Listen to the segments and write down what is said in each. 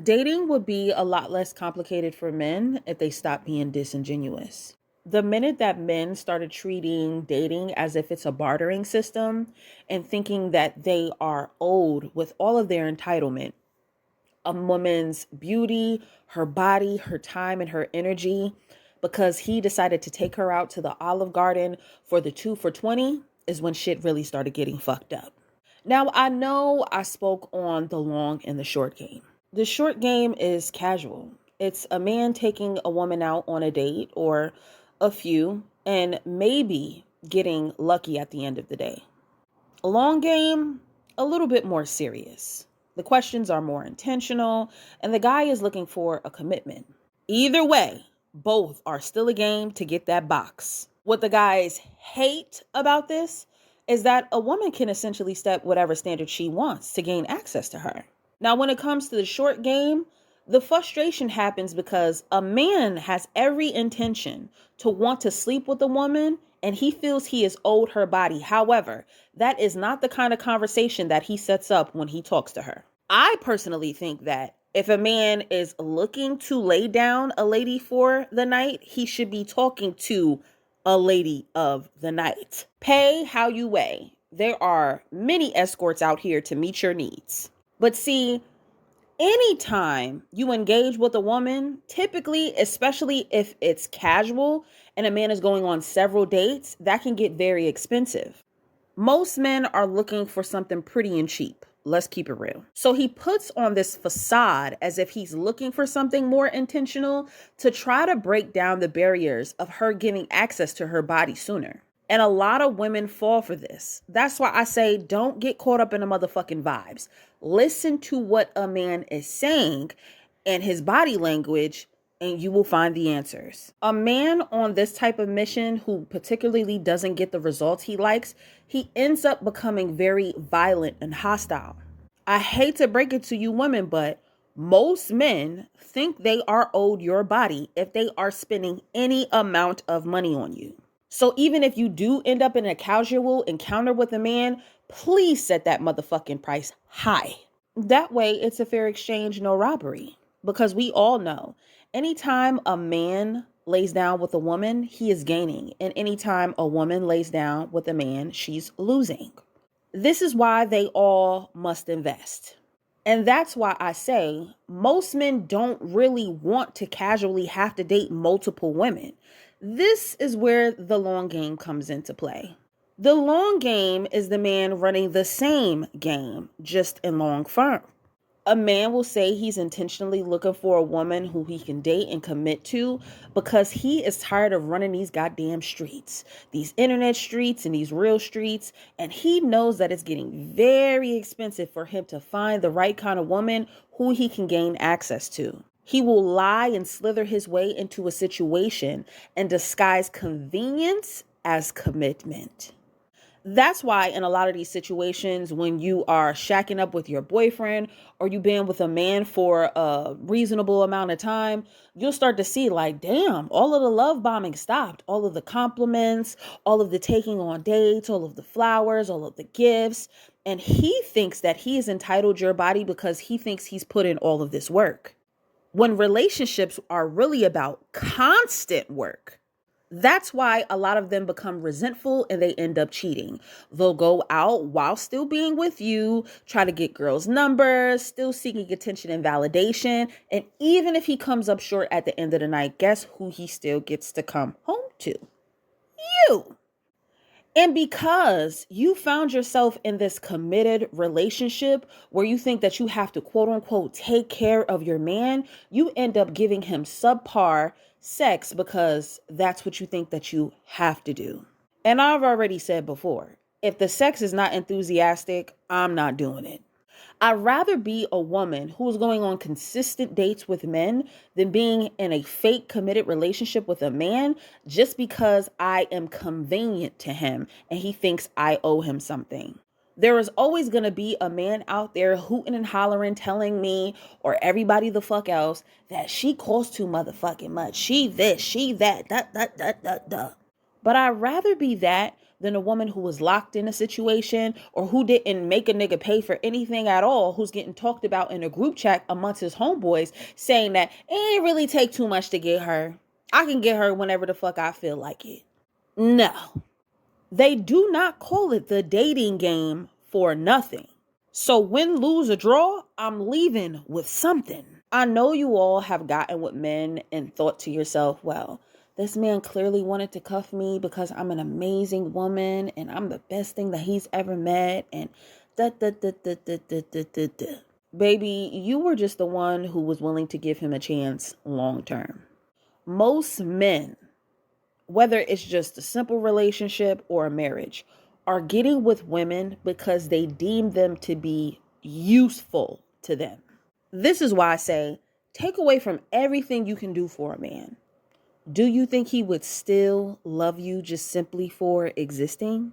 Dating would be a lot less complicated for men if they stopped being disingenuous. The minute that men started treating dating as if it's a bartering system and thinking that they are owed with all of their entitlement, a woman's beauty, her body, her time, and her energy, because he decided to take her out to the Olive Garden for the 2 for $20, is when shit really started getting fucked up. Now, I know I spoke on the long and the short game. The short game is casual. It's a man taking a woman out on a date or a few and maybe getting lucky at the end of the day. A long game, a little bit more serious. The questions are more intentional and the guy is looking for a commitment. Either way, both are still a game to get that box. What the guys hate about this is that a woman can essentially step whatever standard she wants to gain access to her. Now, when it comes to the short game, the frustration happens because a man has every intention to want to sleep with a woman and he feels he is owed her body. However, that is not the kind of conversation that he sets up when he talks to her. I personally think that if a man is looking to lay down a lady for the night, he should be talking to a lady of the night. Pay how you weigh. There are many escorts out here to meet your needs. But see, anytime you engage with a woman, typically, especially if it's casual and a man is going on several dates, that can get very expensive. Most men are looking for something pretty and cheap. Let's keep it real. So he puts on this facade as if he's looking for something more intentional to try to break down the barriers of her getting access to her body sooner. And a lot of women fall for this. That's why I say don't get caught up in the motherfucking vibes. Listen to what a man is saying and his body language, and you will find the answers. A man on this type of mission who particularly doesn't get the results he likes, he ends up becoming very violent and hostile. I hate to break it to you women, but most men think they are owed your body if they are spending any amount of money on you. So even if you do end up in a casual encounter with a man, please set that motherfucking price high. That way it's a fair exchange, no robbery. Because we all know, anytime a man lays down with a woman, he is gaining. And anytime a woman lays down with a man, she's losing. This is why they all must invest. And that's why I say most men don't really want to casually have to date multiple women. This is where the long game comes into play. The long game is the man running the same game, just in long form. A man will say he's intentionally looking for a woman who he can date and commit to because he is tired of running these goddamn streets, these internet streets and these real streets. And he knows that it's getting very expensive for him to find the right kind of woman who he can gain access to. He will lie and slither his way into a situation and disguise convenience as commitment. That's why in a lot of these situations, when you are shacking up with your boyfriend or you've been with a man for a reasonable amount of time, you'll start to see like, damn, all of the love bombing stopped. All of the compliments, all of the taking on dates, all of the flowers, all of the gifts. And he thinks that he is entitled to your body because he thinks he's put in all of this work. When relationships are really about constant work. That's why a lot of them become resentful and they end up cheating. They'll go out while still being with you, try to get girls' numbers, still seeking attention and validation. And even if he comes up short at the end of the night, guess who he still gets to come home to? You. And because you found yourself in this committed relationship where you think that you have to quote unquote take care of your man, you end up giving him subpar sex because that's what you think that you have to do. And I've already said before, if the sex is not enthusiastic, I'm not doing it. I'd rather be a woman who's going on consistent dates with men than being in a fake committed relationship with a man just because I am convenient to him and he thinks I owe him something. There is always going to be a man out there hooting and hollering, telling me or everybody the fuck else that she costs too motherfucking much. She this, she that, da. But I'd rather be that than a woman who was locked in a situation or who didn't make a nigga pay for anything at all, who's getting talked about in a group chat amongst his homeboys saying that it ain't really take too much to get her. I can get her whenever the fuck I feel like it. No, they do not call it the dating game for nothing. So win, lose, or draw, I'm leaving with something. I know you all have gotten with men and thought to yourself, well, this man clearly wanted to cuff me because I'm an amazing woman and I'm the best thing that he's ever met and da da da da da da da da da. Baby, you were just the one who was willing to give him a chance long term. Most men, whether it's just a simple relationship or a marriage, are getting with women because they deem them to be useful to them. This is why I say, take away from everything you can do for a man. Do you think he would still love you just simply for existing?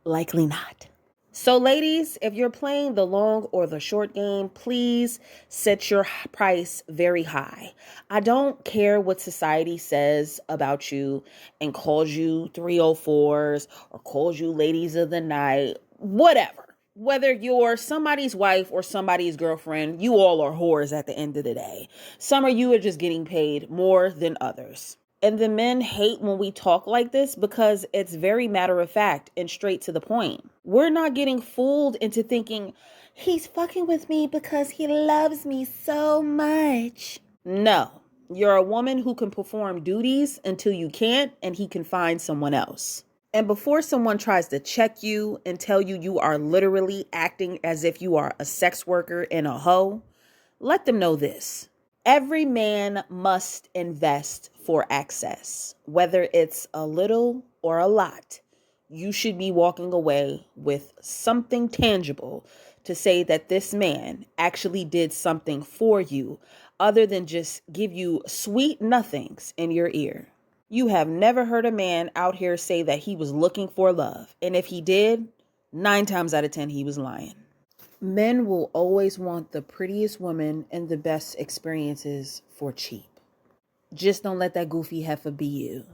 Likely not. So ladies, if you're playing the long or the short game, please set your price very high. I don't care what society says about you and calls you 304s or calls you ladies of the night, whatever. Whether you're somebody's wife or somebody's girlfriend, you all are whores at the end of the day. Some of you are just getting paid more than others. And the men hate when we talk like this because it's very matter of fact and straight to the point. We're not getting fooled into thinking he's fucking with me because he loves me so much. No, you're a woman who can perform duties until you can't and he can find someone else. And before someone tries to check you and tell you you are literally acting as if you are a sex worker and a hoe, let them know this. Every man must invest for access, whether it's a little or a lot. You should be walking away with something tangible to say that this man actually did something for you other than just give you sweet nothings in your ear. You have never heard a man out here say that he was looking for love. And if he did, 9 times out of 10, he was lying. Men will always want the prettiest woman and the best experiences for cheap. Just don't let that goofy heifer be you.